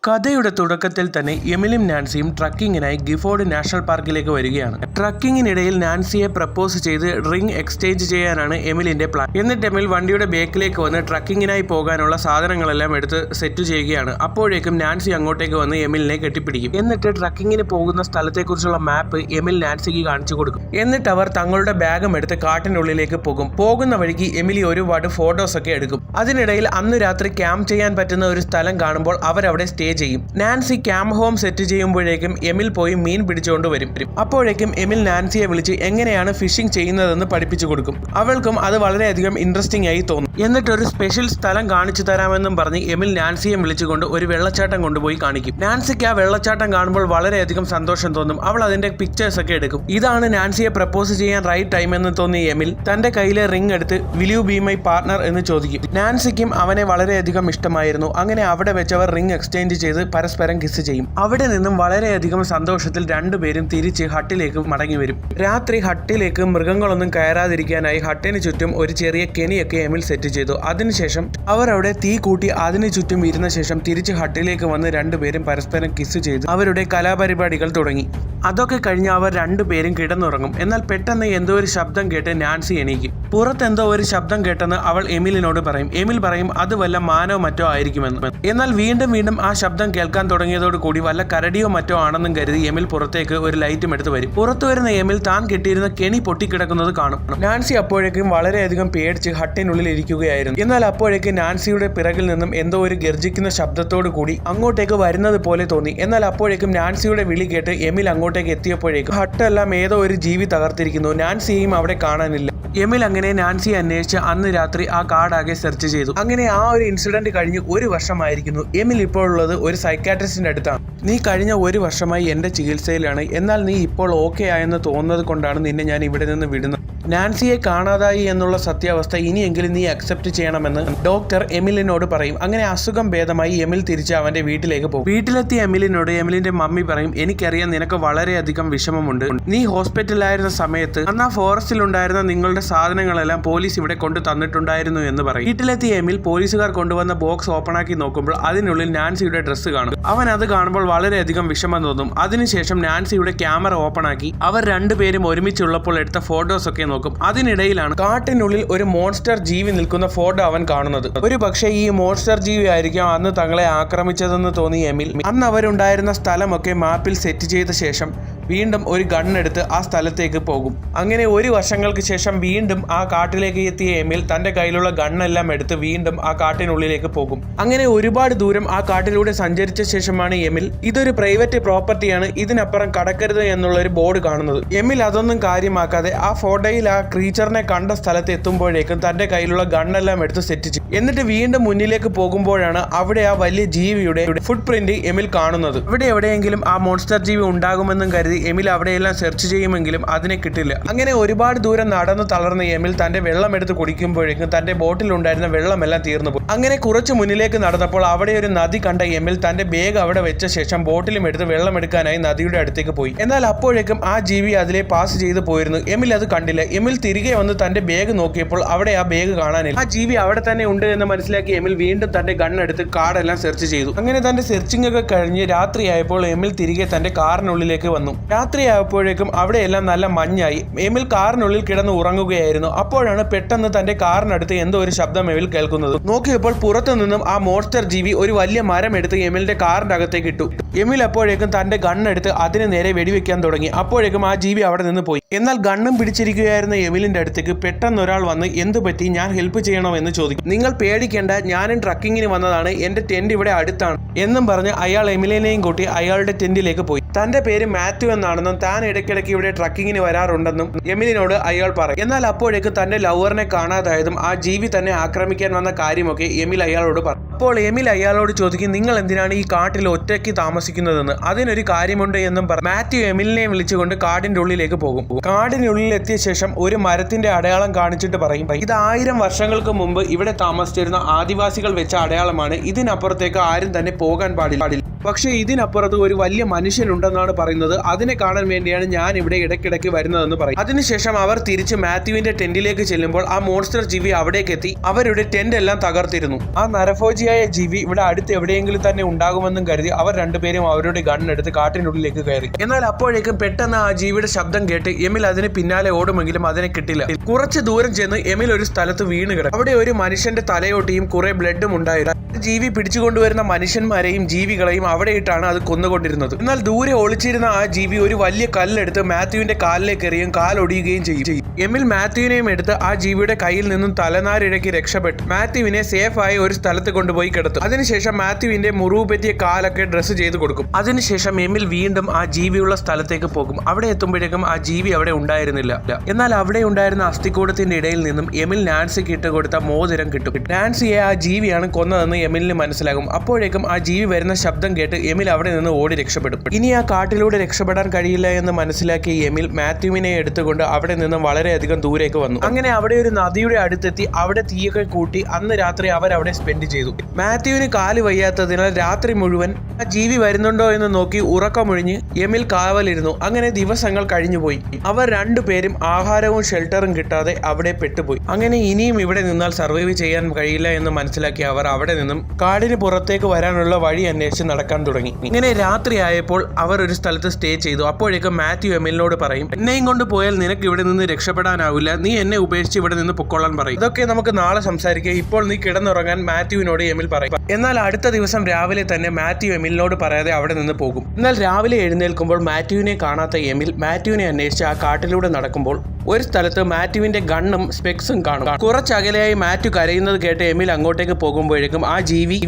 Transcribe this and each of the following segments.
കഥയുടെ തുടക്കത്തിൽ തന്നെ എമിലും നാൻസിയും ട്രക്കിങ്ങിനായി ഗിഫോർഡ് നാഷണൽ പാർക്കിലേക്ക് വരികയാണ്. ട്രക്കിങ്ങിനിടയിൽ നാൻസിയെ പ്രപ്പോസ് ചെയ്ത് റിംഗ് എക്സ്ചേഞ്ച് ചെയ്യാനാണ് എമിലിന്റെ പ്ലാൻ. എന്നിട്ട് എമിൽ വണ്ടിയുടെ ബേക്കിലേക്ക് വന്ന് ട്രക്കിങ്ങിനായി പോകാനുള്ള സാധനങ്ങളെല്ലാം എടുത്ത് സെറ്റ് ചെയ്യുകയാണ്. അപ്പോഴേക്കും നാൻസി അങ്ങോട്ടേക്ക് വന്ന് എമിലിനെ കെട്ടിപ്പിടിക്കും. എന്നിട്ട് ട്രക്കിങ്ങിന് പോകുന്ന സ്ഥലത്തെക്കുറിച്ചുള്ള മാപ്പ് എമിൽ നാൻസിക്ക് കാണിച്ചു കൊടുക്കും. എന്നിട്ട് അവർ തങ്ങളുടെ ബാഗും എടുത്ത് കാട്ടിനുള്ളിലേക്ക് പോകും. പോകുന്ന വഴിക്ക് എമിലി ഒരുപാട് ഫോട്ടോസ് ഒക്കെ എടുക്കും. അതിനിടയിൽ അന്ന് രാത്രി ക്യാമ്പ് ചെയ്യാൻ പറ്റുന്ന ഒരു സ്ഥലം കാണുമ്പോൾ അവരവിടെ സ്റ്റേ ചെയ്യും. നാൻസി ക്യാമ്പ് ഹോം സെറ്റ് ചെയ്യുമ്പോഴേക്കും എമിൽ പോയി മീൻ പിടിച്ചുകൊണ്ട് വരും. അപ്പോഴേക്കും എമിൽ നാൻസിയെ വിളിച്ച് എങ്ങനെയാണ് ഫിഷിംഗ് ചെയ്യുന്നതെന്ന് പഠിപ്പിച്ചു കൊടുക്കും. അവൾക്കും അത് വളരെയധികം ഇൻട്രസ്റ്റിംഗ് ആയി തോന്നും. എന്നിട്ടൊരു സ്പെഷ്യൽ സ്ഥലം കാണിച്ചു തരാമെന്നും പറഞ്ഞ് എമിൽ നാൻസിയെ വിളിച്ചുകൊണ്ട് ഒരു വെള്ളച്ചാട്ടം കൊണ്ടുപോയി കാണിക്കും. നാൻസിക്ക് ആ വെള്ളച്ചാട്ടം കാണുമ്പോൾ വളരെയധികം സന്തോഷം തോന്നും. അവൾ അതിന്റെ പിക്ചേഴ്സ് ഒക്കെ എടുക്കും. ഇതാണ് നാൻസിയെ പ്രപ്പോസ് ചെയ്യാൻ റൈറ്റ് ടൈം എന്ന് തോന്നിയ എമിൽ തന്റെ കയ്യിലെ റിംഗ് എടുത്ത് will you be my partner എന്ന് ചോദിക്കും. നാൻസിക്കും അവനെ വളരെയധികം ഇഷ്ടമായിരുന്നു. അങ്ങനെ അവിടെ വെച്ചവർ റിംഗ് എക്സ്ചേഞ്ച് ചെയ്ത് പരസ്പരം കിസ് ചെയ്യും. അവിടെ നിന്നും വളരെയധികം സന്തോഷത്തിൽ രണ്ടുപേരും തിരിച്ച് ഹട്ടിലേക്ക് മടങ്ങി വരും. രാത്രി ഹട്ടിലേക്ക് മൃഗങ്ങളൊന്നും കയറാതിരിക്കാനായി ഹട്ടിന് ചുറ്റും ഒരു ചെറിയ കെണിയൊക്കെ എമിൽ സെറ്റ് ചെയ്തു. അതിനുശേഷം അവർ അവിടെ തീ കൂട്ടി അതിനു ചുറ്റും ഇരുന്ന ശേഷം തിരിച്ച് ഹട്ടിലേക്ക് വന്ന് രണ്ടുപേരും പരസ്പരം കിസ് ചെയ്ത് അവരുടെ കലാപരിപാടികൾ തുടങ്ങി. അതൊക്കെ കഴിഞ്ഞ് അവർ രണ്ടുപേരും കിടന്നുറങ്ങും. എന്നാൽ പെട്ടെന്ന് എന്തോ ഒരു ശബ്ദം കേട്ട് നാൻസി എണീക്കും. പുറത്തെന്തോ ഒരു ശബ്ദം കേട്ടെന്ന് അവൾ എമിലിനോട് പറയും. എമിൽ പറയും അത് വല്ല മാനോ മറ്റോ ആയിരിക്കുമെന്ന്. എന്നാൽ വീണ്ടും വീണ്ടും ആ ശബ്ദം കേൾക്കാൻ തുടങ്ങിയതോടുകൂടി വല്ല കരടിയോ മറ്റോ ആണെന്നും കരുതി എമിൽ പുറത്തേക്ക് ഒരു ലൈറ്റും എടുത്ത് വരും. പുറത്തു വരുന്ന എമിൽ താൻ കെട്ടിയിരുന്ന കെണി പൊട്ടിക്കിടക്കുന്നത് കാണും. നാൻസി അപ്പോഴേക്കും വളരെയധികം പേടിച്ച് ഹട്ടിനുള്ളിൽ ഇരിക്കുകയായിരുന്നു. എന്നാൽ അപ്പോഴേക്കും നാൻസിയുടെ പിറകിൽ നിന്നും എന്തോ ഒരു ഗർജിക്കുന്ന ശബ്ദത്തോടു കൂടി അങ്ങോട്ടേക്ക് വരുന്നത് പോലെ തോന്നി. എന്നാൽ അപ്പോഴേക്കും നാൻസിയുടെ വിളി കേട്ട് എമിൽ അങ്ങോട്ടേക്ക് എത്തിയപ്പോഴേക്കും ഹട്ടെല്ലാം ഏതോ ഒരു ജീവി തകർത്തിരിക്കുന്നു. നാൻസിയെയും അവിടെ കാണാനില്ല. എമിൽ അങ്ങനെ നാൻസിയെ അന്വേഷിച്ച് അന്ന് രാത്രി ആ കാടാകെ സെർച്ച് ചെയ്തു. അങ്ങനെ ആ ഒരു ഇൻസിഡന്റ് കഴിഞ്ഞ് ഒരു വർഷമായിരിക്കുന്നു. എമിൽ ഇപ്പോൾ ഉള്ളത് ഒരു സൈക്കാട്രിസ്റ്റിന്റെ അടുത്താണ്. നീ കഴിഞ്ഞ ഒരു വർഷമായി എന്റെ ചികിത്സയിലാണ്. എന്നാൽ നീ ഇപ്പോൾ ഓക്കെ ആയെന്ന് തോന്നുന്നത് കൊണ്ടാണ് നിന്നെ ഞാൻ ഇവിടെ നിന്ന് വിടുന്നത്. നാൻസിയെ കാണാതായി എന്നുള്ള സത്യാവസ്ഥ ഇനിയെങ്കിലും നീ അക്സെപ്റ്റ് ചെയ്യണമെന്ന് ഡോക്ടർ എമിലിനോട് പറയും. അങ്ങനെ അസുഖം ഭേദമായി എമിൽ തിരിച്ച് അവന്റെ വീട്ടിലേക്ക് പോകും. വീട്ടിലെത്തിയ എമിലിനോട് എമിലിന്റെ മമ്മി പറയും, എനിക്കറിയാം നിനക്ക് വളരെയധികം വിഷമമുണ്ട്. നീ ഹോസ്പിറ്റലിലായിരുന്ന സമയത്ത് അന്ന് ആ ഫോറസ്റ്റിൽ ഉണ്ടായിരുന്ന നിങ്ങളുടെ സാധനങ്ങളെല്ലാം പോലീസ് ഇവിടെ കൊണ്ടു തന്നിട്ടുണ്ടായിരുന്നു എന്ന് പറയും. വീട്ടിലെത്തിയ എമിൽ പോലീസുകാർ കൊണ്ടുവന്ന ബോക്സ് ഓപ്പൺ ആക്കി നോക്കുമ്പോൾ അതിനുള്ളിൽ നാൻസിയുടെ ഡ്രസ്സ് കാണും. അവൻ അത് കാണുമ്പോൾ വളരെയധികം വിഷമം തോന്നും. അതിനുശേഷം നാൻസിയുടെ ക്യാമറ ഓപ്പൺ ആക്കി അവർ രണ്ടുപേരും ഒരുമിച്ചുള്ളപ്പോൾ എടുത്ത ഫോട്ടോസ് ഒക്കെ നോക്കും. അതിനിടയിലാണ് കാട്ടിനുള്ളിൽ ഒരു മോൺസ്റ്റർ ജീവി നിൽക്കുന്ന ഫോട്ടോ അവൻ കാണുന്നത്. ഒരു പക്ഷേ ഈ മോൺസ്റ്റർ ജീവി ആയിരിക്കാം അന്ന് തങ്ങളെ ആക്രമിച്ചതെന്ന് തോന്നി എമിൽ അന്ന് അവരുണ്ടായിരുന്ന സ്ഥലമൊക്കെ മാപ്പിൽ സെറ്റ് ചെയ്ത ശേഷം വീണ്ടും ഒരു ഗണ്ണെടുത്ത് ആ സ്ഥലത്തേക്ക് പോകും. അങ്ങനെ ഒരു വർഷങ്ങൾക്ക് ശേഷം വീണ്ടും ആ കാട്ടിലേക്ക് എത്തിയ എമിൽ തന്റെ കയ്യിലുള്ള ഗണ്ണെല്ലാം എടുത്ത് വീണ്ടും ആ കാട്ടിനുള്ളിലേക്ക് പോകും. അങ്ങനെ ഒരുപാട് ദൂരം ആ കാട്ടിലൂടെ സഞ്ചരിച്ച ശേഷമാണ് എമിൽ ഇതൊരു പ്രൈവറ്റ് പ്രോപ്പർട്ടിയാണ്, ഇതിനപ്പുറം കടക്കരുത് എന്നുള്ള ഒരു ബോർഡ് കാണുന്നത്. എമിൽ അതൊന്നും കാര്യമാക്കാതെ ആ ഫോട്ടോയിൽ ആ ക്രീച്ചറിനെ കണ്ട സ്ഥലത്ത് എത്തുമ്പോഴേക്കും തന്റെ കയ്യിലുള്ള ഗണ്ണെല്ലാം എടുത്ത് സെറ്റ് ചെയ്യും. എന്നിട്ട് വീണ്ടും മുന്നിലേക്ക് പോകുമ്പോഴാണ് അവിടെ ആ വലിയ ജീവിയുടെ ഫുട് പ്രിന്റ് എമിൽ കാണുന്നത്. ഇവിടെ എവിടെയെങ്കിലും ആ മോൺസ്റ്റർ ജീവി ഉണ്ടാകുമെന്നും കരുതി എമിൽ അവിടെയെല്ലാം സെർച്ച് ചെയ്യുമെങ്കിലും അതിനെ കിട്ടില്ല. അങ്ങനെ ഒരുപാട് ദൂരം നടന്ന് തളർന്ന എമിൽ തന്റെ വെള്ളം എടുത്ത് കുടിക്കുമ്പോഴേക്കും തന്റെ ബോട്ടിൽ ഉണ്ടായിരുന്ന വെള്ളമെല്ലാം തീർന്നു പോയി. അങ്ങനെ കുറച്ച് മുന്നിലേക്ക് നടന്നപ്പോൾ അവിടെ ഒരു നദി കണ്ട എമിൽ തന്റെ ബാഗ് അവിടെ വെച്ച ശേഷം ബോട്ടിലും എടുത്ത് വെള്ളം എടുക്കാനായി നദിയുടെ അടുത്തേക്ക് പോയി. എന്നാൽ അപ്പോഴേക്കും ആ ജീവി അതിലെ പാസ് ചെയ്ത് പോയിരുന്നു. എമിൽ അത് കണ്ടില്ല. എമിൽ തിരികെ വന്ന് തന്റെ ബാഗ് നോക്കിയപ്പോൾ അവിടെ ആ ബാഗ് കാണാനില്ല. ആ ജീവി അവിടെ തന്നെ ഉണ്ട് എന്ന് മനസ്സിലാക്കി എമിൽ വീണ്ടും തന്റെ ഗണ്ണെടുത്ത് കാടെല്ലാം സെർച്ച് ചെയ്തു. അങ്ങനെ തന്റെ സെർച്ചിങ് ഒക്കെ കഴിഞ്ഞ് രാത്രിയായപ്പോൾ എമിൽ തിരികെ തന്റെ കാറിനുള്ളിലേക്ക് വന്നു. രാത്രിയായപ്പോഴേക്കും അവിടെയെല്ലാം നല്ല മഞ്ഞായി. എമിൽ കാറിനുള്ളിൽ കിടന്ന് ഉറങ്ങുകയായിരുന്നു. അപ്പോഴാണ് പെട്ടെന്ന് തന്റെ കാറിനടുത്ത് എന്തോ ഒരു ശബ്ദം എമിൽ കേൾക്കുന്നത്. നോക്കിയപ്പോൾ പുറത്തു നിന്നും ആ മോൺസ്റ്റർ ജീവി ഒരു വലിയ മരം എടുത്ത് എമിലിന്റെ കാറിന്റെ അകത്തേക്ക് ഇട്ടു. എമിൽ അപ്പോഴേക്കും തന്റെ ഗണ്ണെടുത്ത് അതിന് നേരെ വെടിവെക്കാൻ തുടങ്ങി. അപ്പോഴേക്കും ആ ജീവി അവിടെ നിന്ന് പോയി. എന്നാൽ ഗണ്ണും പിടിച്ചിരിക്കുകയായിരുന്ന എമിലിന്റെ അടുത്തേക്ക് പെട്ടെന്ന് ഒരാൾ വന്ന് എന്തു പറ്റി, ഞാൻ ഹെൽപ്പ് ചെയ്യണോ എന്ന് ചോദിക്കും. നിങ്ങൾ പേടിക്കേണ്ട, ഞാനും ട്രക്കിങ്ങിന് വന്നതാണ്, എന്റെ ടെന്റ് ഇവിടെ അടുത്താണ് എന്നും പറഞ്ഞ് അയാൾ എമിലിനെയും കൂട്ടി അയാളുടെ ടെന്റിലേക്ക് പോയി. തന്റെ പേര് മാത്യു എന്നാണെന്നും താൻ ഇടയ്ക്കിടയ്ക്ക് ഇവിടെ ട്രക്കിങ്ങിന് വരാറുണ്ടെന്നും എമിലിനോട് അയാൾ പറയും. എന്നാൽ അപ്പോഴേക്ക് തന്റെ ലവറിനെ കാണാതായതും ആ ജീവി തന്നെ ആക്രമിക്കാൻ വന്ന കാര്യമൊക്കെ എമിൽ അയാളോട് പറയും. അപ്പോൾ എമിൽ അയാളോട് ചോദിക്കും, നിങ്ങൾ എന്തിനാണ് ഈ കാട്ടിൽ ഒറ്റയ്ക്ക് താമസിക്കുന്നതെന്ന്. അതിനൊരു കാര്യമുണ്ട് എന്നും പറഞ്ഞു മാത്യു എമിലിനെ വിളിച്ചുകൊണ്ട് കാടിന്റെ ഉള്ളിലേക്ക് പോകും. കാടിനുള്ളിൽ എത്തിയ ശേഷം ഒരു മരത്തിന്റെ അടയാളം കാണിച്ചിട്ട് പറയും, ഇത് 1000 വർഷങ്ങൾക്ക് മുമ്പ് ഇവിടെ താമസിച്ചിരുന്ന ആദിവാസികൾ വെച്ച അടയാളമാണ്, ഇതിനപ്പുറത്തേക്ക് ആരും തന്നെ പോകാൻ പാടില്ല. പക്ഷേ ഇതിനപ്പുറത്ത് ഒരു വലിയ മനുഷ്യനുണ്ടെന്നാണ് പറയുന്നത്. അതിനെ കാണാൻ വേണ്ടിയാണ് ഞാൻ ഇവിടെ ഇടയ്ക്കിടയ്ക്ക് വരുന്നതെന്ന് പറയും. അതിനുശേഷം അവർ തിരിച്ച് മാത്യുവിന്റെ ടെന്റിലേക്ക് ചെല്ലുമ്പോൾ ആ മോൺസ്റ്റർ ജീവി അവിടേക്ക് എത്തി അവരുടെ ടെന്റ് എല്ലാം തകർത്തിരുന്നു. ആ നരഭോജിയായ ജീവി ഇവിടെ അടുത്ത് എവിടെയെങ്കിലും തന്നെ ഉണ്ടാകുമെന്നും കരുതി അവർ രണ്ടുപേരും അവരുടെ ഗണ്ണെടുത്ത് കാട്ടിനുള്ളിലേക്ക് കയറി. എന്നാൽ അപ്പോഴേക്കും പെട്ടെന്ന് ആ ജീവിയുടെ ശബ്ദം കേട്ട് എമിൽ അതിന് പിന്നാലെ ഓടുമെങ്കിലും അതിനെ കിട്ടില്ല. കുറച്ച് ദൂരം ചെന്ന് എമിൽ ഒരു സ്ഥലത്ത് വീണ് കിടക്കും. അവിടെ ഒരു മനുഷ്യന്റെ തലയോട്ടിയും കുറെ ബ്ലഡും ഉണ്ടായിരുന്നു. ജീവി പിടിച്ചുകൊണ്ടുവരുന്ന മനുഷ്യന്മാരെയും ജീവികളെയും അവിടെയിട്ടാണ് അത് കൊന്നുകൊണ്ടിരുന്നത്. എന്നാൽ ദൂരെ ഒളിച്ചിരുന്ന ആ ജീവി ഒരു വലിയ കല്ലെടുത്ത് മാത്യുവിന്റെ കാലിലേക്ക് എറിയും, കാലൊടിയുകയും ചെയ്യും. എമിൽ മാത്യുവിനെയും എടുത്ത് ആ ജീവിയുടെ കയ്യിൽ നിന്നും തലനാരിഴയ്ക്ക് രക്ഷപ്പെട്ടു മാത്യുവിനെ സേഫായി ഒരു സ്ഥലത്ത് കൊണ്ടുപോയി കിടത്തും. അതിനുശേഷം മാത്യുവിന്റെ മുറിവ് പറ്റിയ കാലൊക്കെ ഡ്രസ്സ് ചെയ്ത് കൊടുക്കും. അതിനുശേഷം എമിൽ വീണ്ടും ആ ജീവിയുള്ള സ്ഥലത്തേക്ക് പോകും. അവിടെ എത്തുമ്പോഴേക്കും ആ ജീവി അവിടെ ഉണ്ടായിരുന്നില്ല. എന്നാൽ അവിടെ ഉണ്ടായിരുന്ന അസ്ഥിക്കൂടത്തിന്റെ ഇടയിൽ നിന്നും എമിൽ നാൻസിക്ക് ഇട്ട് കൊടുത്ത മോതിരം കിട്ടും. നാൻസിയെ ആ ജീവിയാണ് കൊന്നതെന്ന് എമിലിന് മനസ്സിലാകും. അപ്പോഴേക്കും ആ ജീവി വരുന്ന ശബ്ദം കേട്ട് എമിൽ അവിടെ നിന്ന് ഓടി രക്ഷപ്പെടും. ഇനി ആ കാട്ടിലൂടെ രക്ഷപ്പെടാൻ കഴിയില്ല എന്ന് മനസ്സിലാക്കിയ എമിൽ മാത്യുവിനെ എടുത്തുകൊണ്ട് അവിടെ നിന്നും വളരെയധികം ദൂരേക്ക് വന്നു. അങ്ങനെ അവിടെ ഒരു നദിയുടെ അടുത്തെത്തി അവിടെ തീയൊക്കെ കൂട്ടി അന്ന് രാത്രി അവരവിടെ സ്പെൻഡ് ചെയ്തു. മാത്യുവിന് കാല് വയ്യാത്തതിനാൽ രാത്രി മുഴുവൻ ആ ജീവി വരുന്നുണ്ടോ എന്ന് നോക്കി ഉറക്കമൊഴിഞ്ഞ് എമിൽ കാവലിരുന്നു. അങ്ങനെ ദിവസങ്ങൾ കഴിഞ്ഞുപോയി. അവർ രണ്ടുപേരും ആഹാരവും ഷെൽട്ടറും കിട്ടാതെ അവിടെ പെട്ടുപോയി. അങ്ങനെ ഇനിയും ഇവിടെ നിന്നാൽ സർവൈവ് ചെയ്യാൻ കഴിയില്ല എന്ന് മനസ്സിലാക്കി അവർ അവിടെ നിന്നും കാടിന് പുറത്തേക്ക് വരാനുള്ള വഴി അന്വേഷിച്ച് നടക്കാൻ തുടങ്ങി. ഇങ്ങനെ രാത്രി ആയപ്പോൾ അവർ ഒരു സ്ഥലത്ത് സ്റ്റേ ചെയ്തു. അപ്പോഴേക്കും മാത്യു എമിലിനോട് പറയും, എന്നെയും കൊണ്ട് പോയാൽ നിനക്ക് ഇവിടെ നിന്ന് രക്ഷപ്പെടാനാവില്ല, നീ എന്നെ ഉപേക്ഷിച്ച് ഇവിടെ നിന്ന് പൊക്കോളാൻ പറയും. ഇതൊക്കെ നമുക്ക് നാളെ സംസാരിക്കാം, ഇപ്പോൾ നീ കിടന്നുറങ്ങാൻ മാത്യുവിനോട് എമിൽ പറയും. എന്നാൽ അടുത്ത ദിവസം രാവിലെ തന്നെ മാത്യു എമിലിനോട് പറയാതെ അവിടെ നിന്ന് പോകും. എന്നാൽ രാവിലെ എഴുന്നേൽക്കുമ്പോൾ മാത്യുവിനെ കാണാത്ത എമിൽ മാത്യുവിനെ അന്വേഷിച്ച് ആ കാട്ടിലൂടെ നടക്കുമ്പോൾ ഒരു സ്ഥലത്ത് മാത്യുവിന്റെ ഗണ്ണും സ്പെക്സും കാണും. കുറച്ചകലെയായി മാത്യു കരയുന്നത് കേട്ട് എമിൽ അങ്ങോട്ടേക്ക് പോകുമ്പോഴേക്കും ആ ജീവി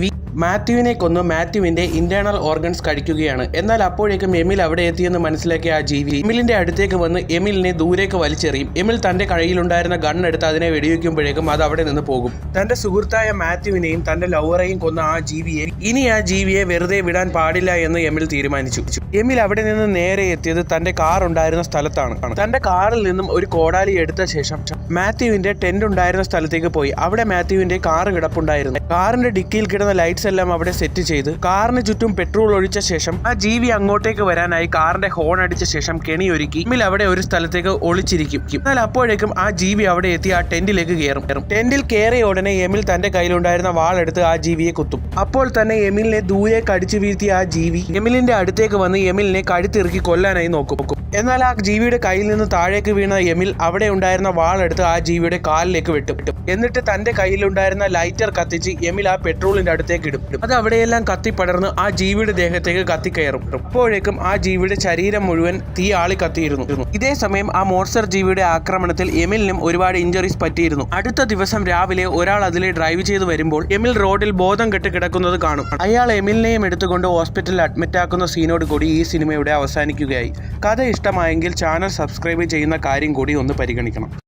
മാത്യുവിനെ കൊന്ന് മാത്യുവിന്റെ ഇന്റേണൽ ഓർഗൻസ് കഴിക്കുകയാണ്. എന്നാൽ അപ്പോഴേക്കും എമിൽ അവിടെ എത്തിയെന്ന് മനസ്സിലാക്കിയ ആ ജീവി എമിലിന്റെ അടുത്തേക്ക് വന്ന് എമിലിനെ ദൂരേക്ക് വലിച്ചെറിയും. എമിൽ തന്റെ കയ്യിലുണ്ടായിരുന്ന ഗണ്ണെടുത്ത് അതിനെ വെടിവെക്കുമ്പോഴേക്കും അത് അവിടെ നിന്ന് പോകും. തന്റെ സുഹൃത്തായ മാത്യുവിനെയും തന്റെ ലവറേയും കൊന്ന ആ ജീവിയെ വെറുതെ വിടാൻ പാടില്ല എന്ന് എമിൽ തീരുമാനിച്ചു. എമിൽ അവിടെ നിന്ന് നേരെ എത്തിയത് തന്റെ കാർ ഉണ്ടായിരുന്ന സ്ഥലത്താണ്. തന്റെ കാറിൽ നിന്നും ഒരു കോടാലി എടുത്ത ശേഷം മാത്യുവിന്റെ ടെന്റ് ഉണ്ടായിരുന്ന സ്ഥലത്തേക്ക് പോയി. അവിടെ മാത്യുവിന്റെ കാർ കിടപ്പുണ്ടായിരുന്നു. കാറിന്റെ ഡിക്കിയിൽ കിടന്ന ലൈറ്റ്സ് എല്ലാം അവിടെ സെറ്റ് ചെയ്ത് കാറിന് ചുറ്റും പെട്രോൾ ഒഴിച്ച ശേഷം ആ ജീവി അങ്ങോട്ടേക്ക് വരാനായി കാറിന്റെ ഹോൺ അടിച്ച ശേഷം കെണിയൊരുക്കി എമിൽ അവിടെ ഒരു സ്ഥലത്തേക്ക് ഒളിച്ചിരിക്കും. എന്നാൽ അപ്പോഴേക്കും ആ ജീവി അവിടെ എത്തി ആ ടെന്റിലേക്ക് കയറും. ടെന്റിൽ കയറിയ ഉടനെ എമിൽ തന്റെ കയ്യിലുണ്ടായിരുന്ന വാളെടുത്ത് ആ ജീവിയെ കുത്തും. അപ്പോൾ തന്നെ എമിലിനെ ദൂരേക്ക് അടിച്ചു വീഴ്ത്തിയ ആ ജീവി എമിലിന്റെ അടുത്തേക്ക് വന്ന് എമിലിനെ കഴുത്തിറുക്കി കൊല്ലാനായി നോക്കും. എന്നാൽ ആ ജീവിയുടെ കയ്യിൽ നിന്ന് താഴേക്ക് വീണ എമിൽ അവിടെ ഉണ്ടായിരുന്ന വാളെടുത്ത് ആ ജീവിയുടെ കാലിലേക്ക് വെട്ടും. എന്നിട്ട് തന്റെ കയ്യിലുണ്ടായിരുന്ന ലൈറ്റർ കത്തിച്ച് എമിൽ ആ പെട്രോളിന്റെ അടുത്തേക്ക് ഇടും. അത് അവിടെയെല്ലാം കത്തിപ്പടർന്ന് ആ ജീവിയുടെ ദേഹത്തേക്ക് കത്തിക്കയറും. അപ്പോഴേക്കും ആ ജീവിയുടെ ശരീരം മുഴുവൻ തീ ആളി കത്തിയിരുന്നു. ഇതേ സമയം ആ മോൺസ്റ്റർ ജീവിയുടെ ആക്രമണത്തിൽ എമിലിനും ഒരുപാട് ഇഞ്ചറീസ് പറ്റിയിരുന്നു. അടുത്ത ദിവസം രാവിലെ ഒരാൾ അതിലെ ഡ്രൈവ് ചെയ്ത് വരുമ്പോൾ എമിൽ റോഡിൽ ബോധം കെട്ട് കിടക്കുന്നത് കാണും. അയാൾ എമിലിനെയും എടുത്തുകൊണ്ട് ഹോസ്പിറ്റലിൽ അഡ്മിറ്റ് ആക്കുന്ന സീനോട് കൂടി ഈ സിനിമയുടെ അവസാനിക്കുകയായി. കഥ ഇഷ്ടമായെങ്കിൽ ചാനൽ സബ്സ്ക്രൈബ് ചെയ്യുന്ന കാര്യം കൂടി ഒന്ന് പരിഗണിക്കണം.